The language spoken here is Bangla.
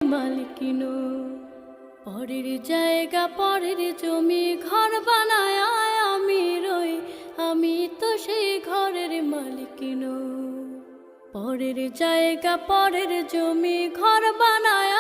মালিকিনো পরের জায়গা পরের জমি ঘর বানায় আমি রই, আমি তো সেই ঘরের মালিকিনো। পরের জায়গা পরের জমি ঘর বানায়